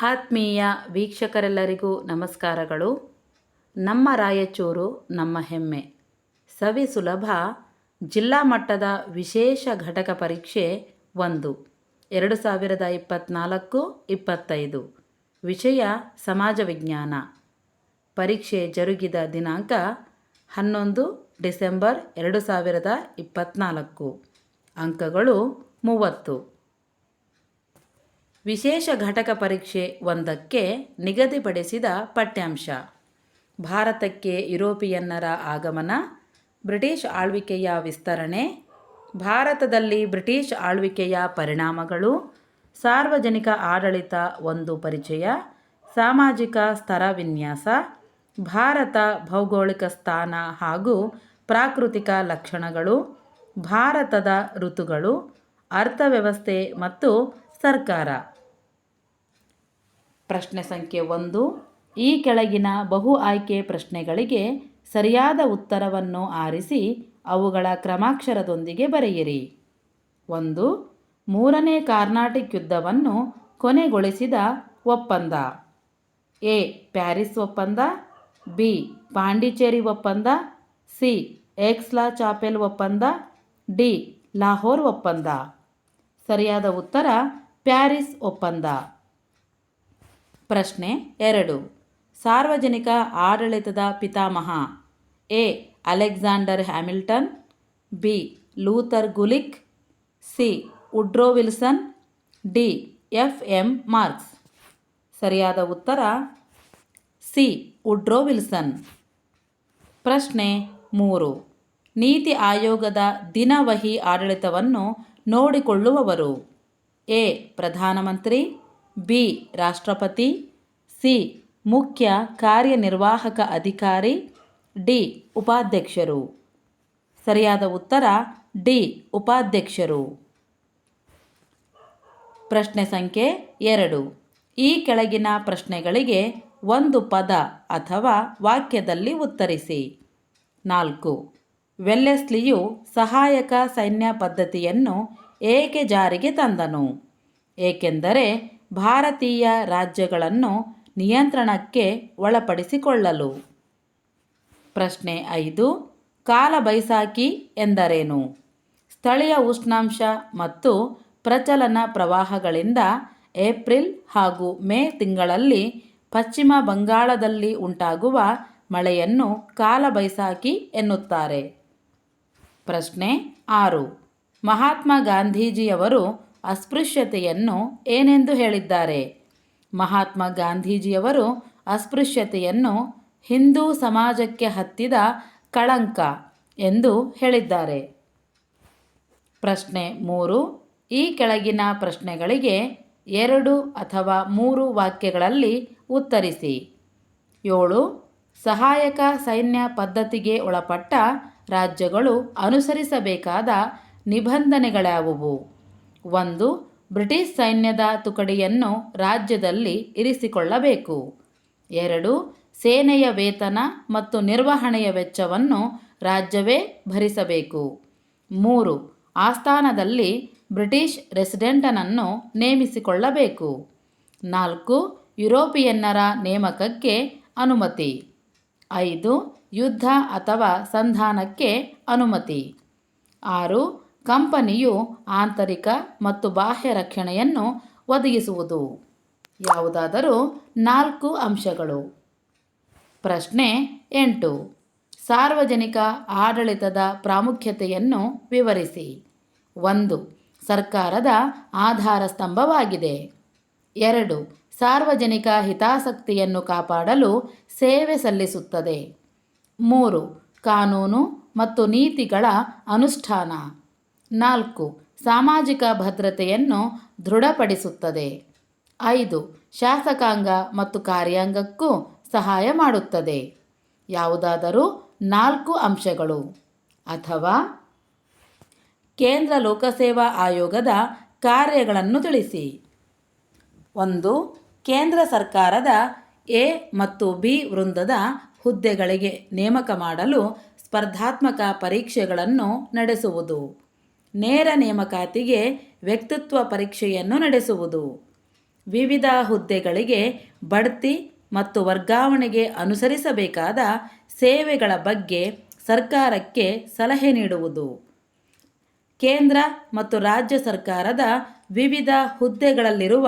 ಆತ್ಮೀಯ ವೀಕ್ಷಕರೆಲ್ಲರಿಗೂ ನಮಸ್ಕಾರಗಳು. ನಮ್ಮ ರಾಯಚೂರು ನಮ್ಮ ಹೆಮ್ಮೆ ಸವಿ ಸುಲಭ ಜಿಲ್ಲಾ ಮಟ್ಟದ ವಿಶೇಷ ಘಟಕ ಪರೀಕ್ಷೆ 1 2024-25 ವಿಷಯ ಸಮಾಜ ವಿಜ್ಞಾನ. ಪರೀಕ್ಷೆ ಜರುಗಿದ ದಿನಾಂಕ 11 ಡಿಸೆಂಬರ್ 2024. ಅಂಕಗಳು 30. ವಿಶೇಷ ಘಟಕ ಪರೀಕ್ಷೆ 1ಕ್ಕೆ ನಿಗದಿಪಡಿಸಿದ ಪಠ್ಯಾಂಶ: ಭಾರತಕ್ಕೆ ಯುರೋಪಿಯನ್ನರ ಆಗಮನ, ಬ್ರಿಟಿಷ್ ಆಳ್ವಿಕೆಯ ವಿಸ್ತರಣೆ, ಭಾರತದಲ್ಲಿ ಬ್ರಿಟಿಷ್ ಆಳ್ವಿಕೆಯ ಪರಿಣಾಮಗಳು, ಸಾರ್ವಜನಿಕ ಆಡಳಿತ ಒಂದು ಪರಿಚಯ, ಸಾಮಾಜಿಕ ಸ್ತರ ವಿನ್ಯಾಸ, ಭಾರತ ಭೌಗೋಳಿಕ ಸ್ಥಾನ ಹಾಗೂ ಪ್ರಾಕೃತಿಕ ಲಕ್ಷಣಗಳು, ಭಾರತದ ಋತುಗಳು, ಅರ್ಥವ್ಯವಸ್ಥೆ ಮತ್ತು ಸರ್ಕಾರ. ಪ್ರಶ್ನೆ ಸಂಖ್ಯೆ 1. ಈ ಕೆಳಗಿನ ಬಹು ಆಯ್ಕೆ ಪ್ರಶ್ನೆಗಳಿಗೆ ಸರಿಯಾದ ಉತ್ತರವನ್ನು ಆರಿಸಿ ಅವುಗಳ ಕ್ರಮಾಕ್ಷರದೊಂದಿಗೆ ಬರೆಯಿರಿ. 1. ಮೂರನೇ ಕಾರ್ನಾಟಿಕ್ ಯುದ್ಧವನ್ನು ಕೊನೆಗೊಳಿಸಿದ ಒಪ್ಪಂದ: ಎ. ಪ್ಯಾರಿಸ್ ಒಪ್ಪಂದ, ಬಿ. ಪಾಂಡಿಚೇರಿ ಒಪ್ಪಂದ, ಸಿ. ಏಕ್ಸ್ಲಾ ಚಾಪೆಲ್ ಒಪ್ಪಂದ, ಡಿ. ಲಾಹೋರ್ ಒಪ್ಪಂದ. ಸರಿಯಾದ ಉತ್ತರ ಪ್ಯಾರಿಸ್ ಒಪ್ಪಂದ. ಪ್ರಶ್ನೆ 2. ಸಾರ್ವಜನಿಕ ಆಡಳಿತದ ಪಿತಾಮಹ: A. Alexander Hamilton, B. Luther Gulick, C. Woodrow Wilson, D. F M. Marx. ಸರಿಯಾದ ಉತ್ತರ ಸಿ. Woodrow Wilson. ಪ್ರಶ್ನೆ 3. ನೀತಿ ಆಯೋಗದ ದಿನವಹಿ ಆಡಳಿತವನ್ನು ನೋಡಿಕೊಳ್ಳುವವರು: ಎ. ಪ್ರಧಾನಮಂತ್ರಿ, ಬಿ. ರಾಷ್ಟ್ರಪತಿ, ಸಿ. ಮುಖ್ಯ ಕಾರ್ಯನಿರ್ವಾಹಕ ಅಧಿಕಾರಿ, ಡಿ. ಉಪಾಧ್ಯಕ್ಷರು. ಸರಿಯಾದ ಉತ್ತರ ಡಿ. ಉಪಾಧ್ಯಕ್ಷರು. ಪ್ರಶ್ನೆ ಸಂಖ್ಯೆ 2. ಈ ಕೆಳಗಿನ ಪ್ರಶ್ನೆಗಳಿಗೆ ಒಂದು ಪದ ಅಥವಾ ವಾಕ್ಯದಲ್ಲಿ ಉತ್ತರಿಸಿ. 4. ವೆಲ್ಲೆಸ್ಲಿಯು ಸಹಾಯಕ ಸೈನ್ಯ ಪದ್ಧತಿಯನ್ನು ಏಕೆ ಜಾರಿಗೆ ತಂದನು? ಏಕೆಂದರೆ ಭಾರತೀಯ ರಾಜ್ಯಗಳನ್ನು ನಿಯಂತ್ರಣಕ್ಕೆ ಒಳಪಡಿಸಿಕೊಳ್ಳಲು. ಪ್ರಶ್ನೆ 5. ಕಾಲಬೈಸಾಖಿ ಎಂದರೇನು? ಸ್ಥಳೀಯ ಉಷ್ಣಾಂಶ ಮತ್ತು ಪ್ರಚಲನ ಪ್ರವಾಹಗಳಿಂದ ಏಪ್ರಿಲ್ ಹಾಗೂ ಮೇ ತಿಂಗಳಲ್ಲಿ ಪಶ್ಚಿಮ ಬಂಗಾಳದಲ್ಲಿ ಉಂಟಾಗುವ ಮಳೆಯನ್ನು ಕಾಲಬೈಸಾಖಿ ಎನ್ನುತ್ತಾರೆ. ಪ್ರಶ್ನೆ 6. ಮಹಾತ್ಮ ಗಾಂಧೀಜಿಯವರು ಅಸ್ಪೃಶ್ಯತೆಯನ್ನು ಏನೆಂದು ಹೇಳಿದ್ದಾರೆ? ಮಹಾತ್ಮ ಗಾಂಧೀಜಿಯವರು ಅಸ್ಪೃಶ್ಯತೆಯನ್ನು ಹಿಂದೂ ಸಮಾಜಕ್ಕೆ ಹತ್ತಿದ ಕಳಂಕ ಎಂದು ಹೇಳಿದ್ದಾರೆ. ಪ್ರಶ್ನೆ 3. ಈ ಕೆಳಗಿನ ಪ್ರಶ್ನೆಗಳಿಗೆ 2 ಅಥವಾ 3 ವಾಕ್ಯಗಳಲ್ಲಿ ಉತ್ತರಿಸಿ. 7. ಸಹಾಯಕ ಸೈನ್ಯ ಪದ್ಧತಿಗೆ ಒಳಪಟ್ಟ ರಾಜ್ಯಗಳು ಅನುಸರಿಸಬೇಕಾದ ನಿಬಂಧನೆಗಳ್ಯಾವುವು? 1. ಬ್ರಿಟಿಷ್ ಸೈನ್ಯದ ತುಕಡಿಯನ್ನು ರಾಜ್ಯದಲ್ಲಿ ಇರಿಸಿಕೊಳ್ಳಬೇಕು. 2. ಸೇನೆಯ ವೇತನ ಮತ್ತು ನಿರ್ವಹಣೆಯ ವೆಚ್ಚವನ್ನು ರಾಜ್ಯವೇ ಭರಿಸಬೇಕು. 3. ಆಸ್ಥಾನದಲ್ಲಿ ಬ್ರಿಟಿಷ್ ರೆಸಿಡೆಂಟನನ್ನು ನೇಮಿಸಿಕೊಳ್ಳಬೇಕು. 4. ಯುರೋಪಿಯನ್ನರ ನೇಮಕಕ್ಕೆ ಅನುಮತಿ. 5. ಯುದ್ಧ ಅಥವಾ ಸಂಧಾನಕ್ಕೆ ಅನುಮತಿ. 6. ಕಂಪನಿಯು ಆಂತರಿಕ ಮತ್ತು ಬಾಹ್ಯ ರಕ್ಷಣೆಯನ್ನು ಒದಗಿಸುವುದು. ಯಾವುದಾದರೂ 4 ಅಂಶಗಳು. ಪ್ರಶ್ನೆ 8. ಸಾರ್ವಜನಿಕ ಆಡಳಿತದ ಪ್ರಾಮುಖ್ಯತೆಯನ್ನು ವಿವರಿಸಿ. 1. ಸರ್ಕಾರದ ಆಧಾರ ಸ್ತಂಭವಾಗಿದೆ. 2. ಸಾರ್ವಜನಿಕ ಹಿತಾಸಕ್ತಿಯನ್ನು ಕಾಪಾಡಲು ಸೇವೆ ಸಲ್ಲಿಸುತ್ತದೆ. 3. ಕಾನೂನು ಮತ್ತು ನೀತಿಗಳ ಅನುಷ್ಠಾನ. 4. ಸಾಮಾಜಿಕ ಭದ್ರತೆಯನ್ನು ದೃಢಪಡಿಸುತ್ತದೆ. 5. ಶಾಸಕಾಂಗ ಮತ್ತು ಕಾರ್ಯಾಂಗಕ್ಕೂ ಸಹಾಯ ಮಾಡುತ್ತದೆ. ಯಾವುದಾದರೂ 4 ಅಂಶಗಳು. ಅಥವಾ ಕೇಂದ್ರ ಲೋಕಸೇವಾ ಆಯೋಗದ ಕಾರ್ಯಗಳನ್ನು ತಿಳಿಸಿ. 1. ಕೇಂದ್ರ ಸರ್ಕಾರದ ಎ ಮತ್ತು ಬಿ ವೃಂದದ ಹುದ್ದೆಗಳಿಗೆ ನೇಮಕ ಮಾಡಲು ಸ್ಪರ್ಧಾತ್ಮಕ ಪರೀಕ್ಷೆಗಳನ್ನು ನಡೆಸುವುದು. ನೇರ ನೇಮಕಾತಿಗೆ ವ್ಯಕ್ತಿತ್ವ ಪರೀಕ್ಷೆಯನ್ನು ನಡೆಸುವುದು. ವಿವಿಧ ಹುದ್ದೆಗಳಿಗೆ ಬಡ್ತಿ ಮತ್ತು ವರ್ಗಾವಣೆಗೆ ಅನುಸರಿಸಬೇಕಾದ ಸೇವೆಗಳ ಬಗ್ಗೆ ಸರ್ಕಾರಕ್ಕೆ ಸಲಹೆ ನೀಡುವುದು. ಕೇಂದ್ರ ಮತ್ತು ರಾಜ್ಯ ಸರ್ಕಾರದ ವಿವಿಧ ಹುದ್ದೆಗಳಲ್ಲಿರುವ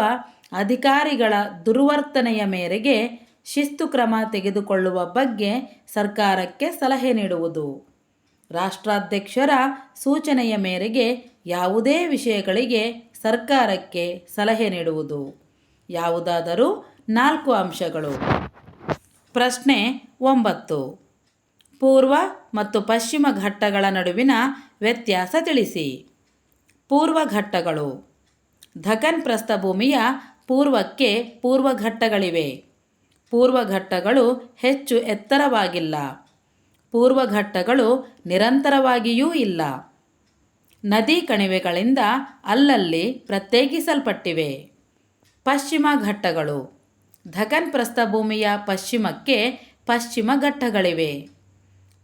ಅಧಿಕಾರಿಗಳ ದುರ್ವರ್ತನೆಯ ಮೇರೆಗೆ ಶಿಸ್ತು ಕ್ರಮ ತೆಗೆದುಕೊಳ್ಳುವ ಬಗ್ಗೆ ಸರ್ಕಾರಕ್ಕೆ ಸಲಹೆ ನೀಡುವುದು. ರಾಷ್ಟ್ರಾಧ್ಯಕ್ಷರ ಸೂಚನೆಯ ಮೇರೆಗೆ ಯಾವುದೇ ವಿಷಯಗಳಿಗೆ ಸರ್ಕಾರಕ್ಕೆ ಸಲಹೆ ನೀಡುವುದು. ಯಾವುದಾದರೂ 4 ಅಂಶಗಳು. ಪ್ರಶ್ನೆ 9. ಪೂರ್ವ ಮತ್ತು ಪಶ್ಚಿಮ ಘಟ್ಟಗಳ ನಡುವಿನ ವ್ಯತ್ಯಾಸ ತಿಳಿಸಿ. ಪೂರ್ವ ಘಟ್ಟಗಳು. ದಖನ್ ಪ್ರಸ್ಥಭೂಮಿಯ ಪೂರ್ವಕ್ಕೆ ಪೂರ್ವಘಟ್ಟಗಳಿವೆ. ಪೂರ್ವಘಟ್ಟಗಳು ಹೆಚ್ಚು ಎತ್ತರವಾಗಿಲ್ಲ. ಪೂರ್ವಘಟ್ಟಗಳು ನಿರಂತರವಾಗಿಯೂ ಇಲ್ಲ. ನದಿ ಕಣಿವೆಗಳಿಂದ ಅಲ್ಲಲ್ಲಿ ಪ್ರತ್ಯೇಕಿಸಲ್ಪಟ್ಟಿವೆ. ಪಶ್ಚಿಮ ಘಟ್ಟಗಳು. ದಖನ್ ಪ್ರಸ್ಥಭೂಮಿಯ ಪಶ್ಚಿಮಕ್ಕೆ ಪಶ್ಚಿಮ ಘಟ್ಟಗಳಿವೆ.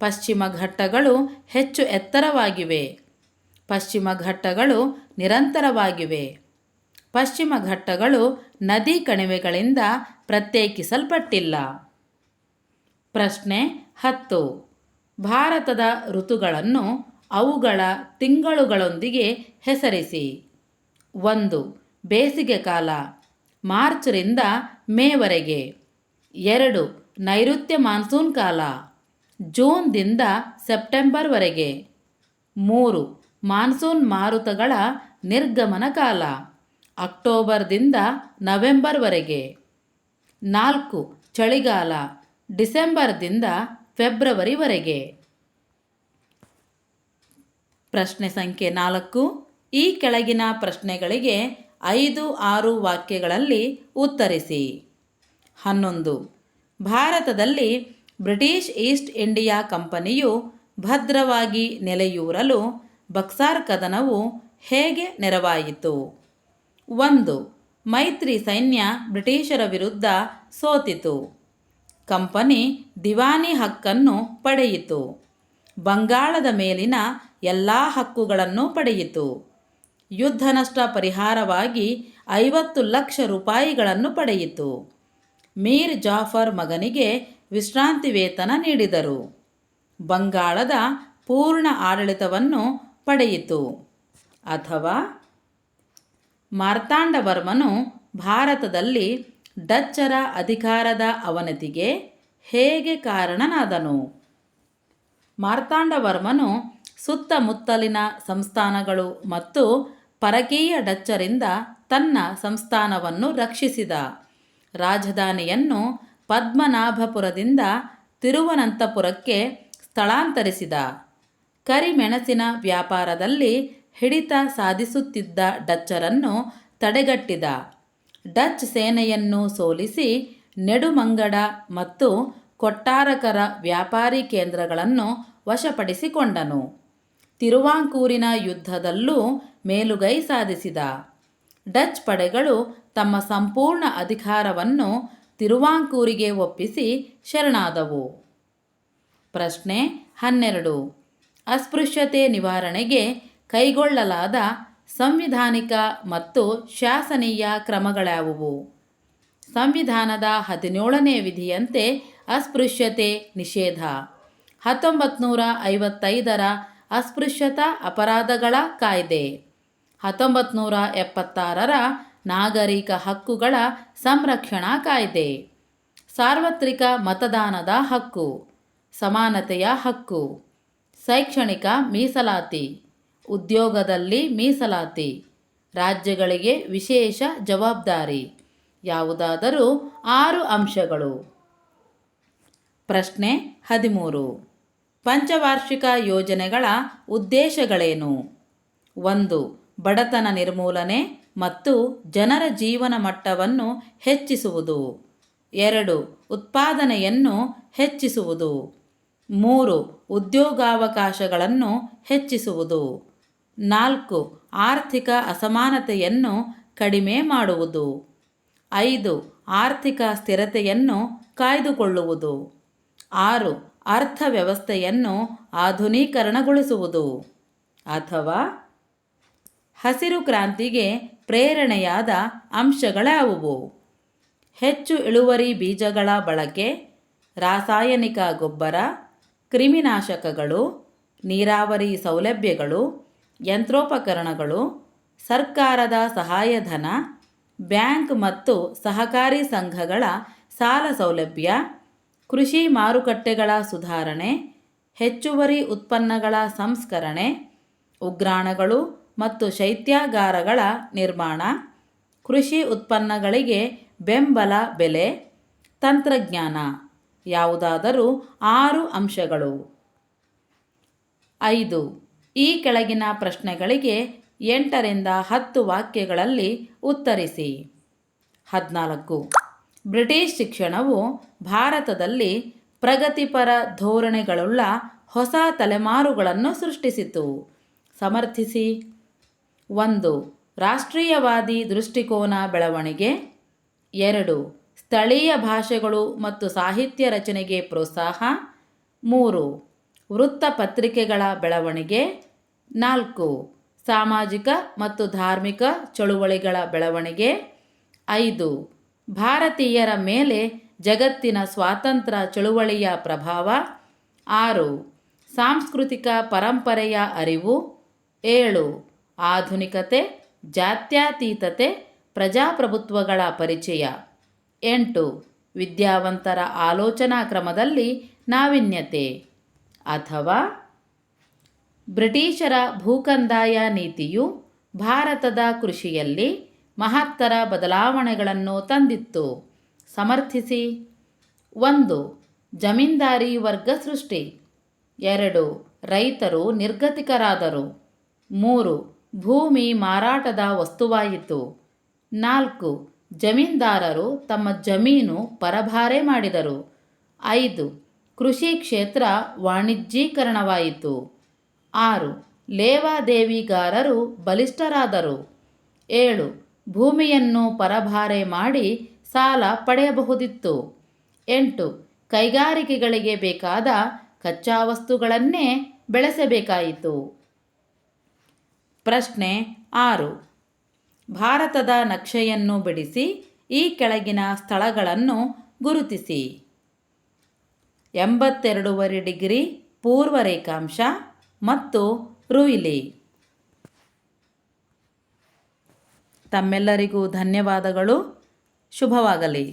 ಪಶ್ಚಿಮ ಘಟ್ಟಗಳು ಹೆಚ್ಚು ಎತ್ತರವಾಗಿವೆ. ಪಶ್ಚಿಮ ಘಟ್ಟಗಳು ನಿರಂತರವಾಗಿವೆ. ಪಶ್ಚಿಮ ಘಟ್ಟಗಳು ನದಿ ಕಣಿವೆಗಳಿಂದ ಪ್ರತ್ಯೇಕಿಸಲ್ಪಟ್ಟಿಲ್ಲ. ಪ್ರಶ್ನೆ 10. ಭಾರತದ ಋತುಗಳನ್ನು ಅವುಗಳ ತಿಂಗಳುಗಳೊಂದಿಗೆ ಹೆಸರಿಸಿ. 1. ಬೇಸಿಗೆ ಕಾಲ ಮಾರ್ಚ್ರಿಂದ ಮೇವರೆಗೆ. 2. ನೈಋತ್ಯ ಮಾನ್ಸೂನ್ ಕಾಲ ಜೂನ್ದಿಂದ ಸೆಪ್ಟೆಂಬರ್ವರೆಗೆ. 3. ಮಾನ್ಸೂನ್ ಮಾರುತಗಳ ನಿರ್ಗಮನ ಕಾಲ ಅಕ್ಟೋಬರ್ದಿಂದ ನವೆಂಬರ್ವರೆಗೆ. 4. ಚಳಿಗಾಲ ಡಿಸೆಂಬರ್ದಿಂದ ಫೆಬ್ರವರಿವರೆಗೆ. ಪ್ರಶ್ನೆ ಸಂಖ್ಯೆ 4. ಈ ಕೆಳಗಿನ ಪ್ರಶ್ನೆಗಳಿಗೆ 5-6 ವಾಕ್ಯಗಳಲ್ಲಿ ಉತ್ತರಿಸಿ. 11. ಭಾರತದಲ್ಲಿ ಬ್ರಿಟಿಷ್ ಈಸ್ಟ್ ಇಂಡಿಯಾ ಕಂಪನಿಯು ಭದ್ರವಾಗಿ ನೆಲೆಯೂರಲು ಬಕ್ಸಾರ್ ಕದನವು ಹೇಗೆ ನೆರವಾಯಿತು? 1. ಮೈತ್ರಿ ಸೈನ್ಯ ಬ್ರಿಟಿಷರ ವಿರುದ್ಧ ಸೋತಿತು. ಕಂಪನಿ ದಿವಾನಿ ಹಕ್ಕನ್ನು ಪಡೆಯಿತು. ಬಂಗಾಳದ ಮೇಲಿನ ಎಲ್ಲ ಹಕ್ಕುಗಳನ್ನು ಪಡೆಯಿತು. ಯುದ್ಧ ನಷ್ಟ ಪರಿಹಾರವಾಗಿ 50 ಲಕ್ಷ ರೂಪಾಯಿಗಳನ್ನು ಪಡೆಯಿತು. ಮೀರ್ ಜಾಫರ್ ಮಗನಿಗೆ ವಿಶ್ರಾಂತಿ ವೇತನ ನೀಡಿದರು. ಬಂಗಾಳದ ಪೂರ್ಣ ಆಡಳಿತವನ್ನು ಪಡೆಯಿತು. ಅಥವಾ ಮಾರ್ತಾಂಡವರ್ಮನು ಭಾರತದಲ್ಲಿ ಡಚ್ಚರ ಅಧಿಕಾರದ ಅವನತಿಗೆ ಹೇಗೆ ಕಾರಣನಾದನು? ಮಾರ್ತಾಂಡವರ್ಮನು ಸುತ್ತಮುತ್ತಲಿನ ಸಂಸ್ಥಾನಗಳು ಮತ್ತು ಪರಕೀಯ ಡಚ್ಚರಿಂದ ತನ್ನ ಸಂಸ್ಥಾನವನ್ನು ರಕ್ಷಿಸಿದ. ರಾಜಧಾನಿಯನ್ನು ಪದ್ಮನಾಭಪುರದಿಂದ ತಿರುವನಂತಪುರಕ್ಕೆ ಸ್ಥಳಾಂತರಿಸಿದ. ಕರಿಮೆಣಸಿನ ವ್ಯಾಪಾರದಲ್ಲಿ ಹಿಡಿತ ಸಾಧಿಸುತ್ತಿದ್ದ ಡಚ್ಚರನ್ನು ತಡೆಗಟ್ಟಿದ. ಡಚ್ ಸೇನೆಯನ್ನು ಸೋಲಿಸಿ ನೆಡುಮಂಗಡ ಮತ್ತು ಕೊಟ್ಟಾರಕರ ವ್ಯಾಪಾರಿ ಕೇಂದ್ರಗಳನ್ನು ವಶಪಡಿಸಿಕೊಂಡನು. ತಿರುವಾಂಕೂರಿನ ಯುದ್ಧದಲ್ಲೂ ಮೇಲುಗೈ ಸಾಧಿಸಿದ. ಡಚ್ ಪಡೆಗಳು ತಮ್ಮ ಸಂಪೂರ್ಣ ಅಧಿಕಾರವನ್ನು ತಿರುವಾಂಕೂರಿಗೆ ಒಪ್ಪಿಸಿ ಶರಣಾದವು. ಪ್ರಶ್ನೆ 12. ಅಸ್ಪೃಶ್ಯತೆ ನಿವಾರಣೆಗೆ ಕೈಗೊಳ್ಳಲಾದ ಸಂವಿಧಾನಿಕ ಮತ್ತು ಶಾಸನೀಯ ಕ್ರಮಗಳ್ಯಾವುವು? ಸಂವಿಧಾನದ 17ನೇ ವಿಧಿಯಂತೆ ಅಸ್ಪೃಶ್ಯತೆ ನಿಷೇಧ. 1955ರ ಅಸ್ಪೃಶ್ಯತಾ ಅಪರಾಧಗಳ ಕಾಯ್ದೆ. 1976ರ ನಾಗರಿಕ ಹಕ್ಕುಗಳ ಸಂರಕ್ಷಣಾ ಕಾಯ್ದೆ. ಸಾರ್ವತ್ರಿಕ ಮತದಾನದ ಹಕ್ಕು. ಸಮಾನತೆಯ ಹಕ್ಕು. ಶೈಕ್ಷಣಿಕ ಮೀಸಲಾತಿ. ಉದ್ಯೋಗದಲ್ಲಿ ಮೀಸಲಾತಿ. ರಾಜ್ಯಗಳಿಗೆ ವಿಶೇಷ ಜವಾಬ್ದಾರಿ. ಯಾವುದಾದರೂ 6 ಅಂಶಗಳು. ಪ್ರಶ್ನೆ 13. ಪಂಚವಾರ್ಷಿಕ ಯೋಜನೆಗಳ ಉದ್ದೇಶಗಳೇನು? 1. ಬಡತನ ನಿರ್ಮೂಲನೆ ಮತ್ತು ಜನರ ಜೀವನ ಮಟ್ಟವನ್ನು ಹೆಚ್ಚಿಸುವುದು. 2. ಉತ್ಪಾದನೆಯನ್ನು ಹೆಚ್ಚಿಸುವುದು. 3. ಉದ್ಯೋಗಾವಕಾಶಗಳನ್ನು ಹೆಚ್ಚಿಸುವುದು. 4. ಆರ್ಥಿಕ ಅಸಮಾನತೆಯನ್ನು ಕಡಿಮೆ ಮಾಡುವುದು. 5. ಆರ್ಥಿಕ ಸ್ಥಿರತೆಯನ್ನು ಕಾಯ್ದುಕೊಳ್ಳುವುದು. 6. ಅರ್ಥವ್ಯವಸ್ಥೆಯನ್ನು ಆಧುನೀಕರಣಗೊಳಿಸುವುದು. ಅಥವಾ ಹಸಿರು ಕ್ರಾಂತಿಗೆ ಪ್ರೇರಣೆಯಾದ ಅಂಶಗಳ್ಯಾವುವು? ಹೆಚ್ಚು ಇಳುವರಿ ಬೀಜಗಳ ಬಳಕೆ, ರಾಸಾಯನಿಕ ಗೊಬ್ಬರ, ಕ್ರಿಮಿನಾಶಕಗಳು, ನೀರಾವರಿ ಸೌಲಭ್ಯಗಳು, ಯಂತ್ರೋಪಕರಣಗಳು, ಸರ್ಕಾರದ ಸಹಾಯಧನ, ಬ್ಯಾಂಕ್ ಮತ್ತು ಸಹಕಾರಿ ಸಂಘಗಳ ಸಾಲ ಸೌಲಭ್ಯ, ಕೃಷಿ ಮಾರುಕಟ್ಟೆಗಳ ಸುಧಾರಣೆ, ಹೆಚ್ಚುವರಿ ಉತ್ಪನ್ನಗಳ ಸಂಸ್ಕರಣೆ, ಉಗ್ರಾಣಗಳು ಮತ್ತು ಶೈತ್ಯಾಗಾರಗಳ ನಿರ್ಮಾಣ, ಕೃಷಿ ಉತ್ಪನ್ನಗಳಿಗೆ ಬೆಂಬಲ ಬೆಲೆ, ತಂತ್ರಜ್ಞಾನ. ಯಾವುದಾದರೂ 6 ಅಂಶಗಳು. 5. ಈ ಕೆಳಗಿನ ಪ್ರಶ್ನೆಗಳಿಗೆ 8ರಿಂದ 10 ವಾಕ್ಯಗಳಲ್ಲಿ ಉತ್ತರಿಸಿ. 14. ಬ್ರಿಟಿಷ್ ಶಿಕ್ಷಣವು ಭಾರತದಲ್ಲಿ ಪ್ರಗತಿಪರ ಧೋರಣೆಗಳುಳ್ಳ ಹೊಸ ತಲೆಮಾರುಗಳನ್ನು ಸೃಷ್ಟಿಸಿತು. ಸಮರ್ಥಿಸಿ. 1. ರಾಷ್ಟ್ರೀಯವಾದಿ ದೃಷ್ಟಿಕೋನ ಬೆಳವಣಿಗೆ. 2. ಸ್ಥಳೀಯ ಭಾಷೆಗಳು ಮತ್ತು ಸಾಹಿತ್ಯ ರಚನೆಗೆ ಪ್ರೋತ್ಸಾಹ. 3. ವೃತ್ತಪತ್ರಿಕೆಗಳ ಬೆಳವಣಿಗೆ. 4. ಸಾಮಾಜಿಕ ಮತ್ತು ಧಾರ್ಮಿಕ ಚಳುವಳಿಗಳ ಬೆಳವಣಿಗೆ. 5. ಭಾರತೀಯರ ಮೇಲೆ ಜಗತ್ತಿನ ಸ್ವಾತಂತ್ರ್ಯ ಚಳುವಳಿಯ ಪ್ರಭಾವ. 6. ಸಾಂಸ್ಕೃತಿಕ ಪರಂಪರೆಯ ಅರಿವು. 7. ಆಧುನಿಕತೆ, ಜಾತ್ಯತೀತತೆ, ಪ್ರಜಾಪ್ರಭುತ್ವಗಳ ಪರಿಚಯ. 8. ವಿದ್ಯಾವಂತರ ಆಲೋಚನಾ ಕ್ರಮದಲ್ಲಿ ನಾವೀನ್ಯತೆ. ಅಥವಾ ಬ್ರಿಟಿಷರ ಭೂಕಂದಾಯ ನೀತಿಯು ಭಾರತದ ಕೃಷಿಯಲ್ಲಿ ಮಹತ್ತರ ಬದಲಾವಣೆಗಳನ್ನು ತಂದಿತ್ತು. ಸಮರ್ಥಿಸಿ. 1. ಜಮೀನ್ದಾರಿ ವರ್ಗ ಸೃಷ್ಟಿ. 2. ರೈತರು ನಿರ್ಗತಿಕರಾದರು. 3. ಭೂಮಿ ಮಾರಾಟದ ವಸ್ತುವಾಯಿತು. 4. ಜಮೀನ್ದಾರರು ತಮ್ಮ ಜಮೀನು ಪರಭಾರೆ ಮಾಡಿದರು. 5. ಕೃಷಿ ಕ್ಷೇತ್ರ ವಾಣಿಜ್ಯೀಕರಣವಾಯಿತು. 6. ಲೇವಾದೇವಿಗಾರರು ಬಲಿಷ್ಠರಾದರು. 7. ಭೂಮಿಯನ್ನು ಪರಭಾರೆ ಮಾಡಿ ಸಾಲ ಪಡೆಯಬಹುದಿತ್ತು. 8. ಕೈಗಾರಿಕೆಗಳಿಗೆ ಬೇಕಾದ ಕಚ್ಚಾ ವಸ್ತುಗಳನ್ನೇ ಬೆಳೆಸಬೇಕಾಯಿತು. ಪ್ರಶ್ನೆ 6. ಭಾರತದ ನಕ್ಷೆಯನ್ನು ಬಿಡಿಸಿ ಈ ಕೆಳಗಿನ ಸ್ಥಳಗಳನ್ನು ಗುರುತಿಸಿ. 82° ಪೂರ್ವ ರೇಖಾಂಶ ಮತ್ತು ರುಯಿಲಿ. ತಮ್ಮೆಲ್ಲರಿಗೂ ಧನ್ಯವಾದಗಳು. ಶುಭವಾಗಲಿ.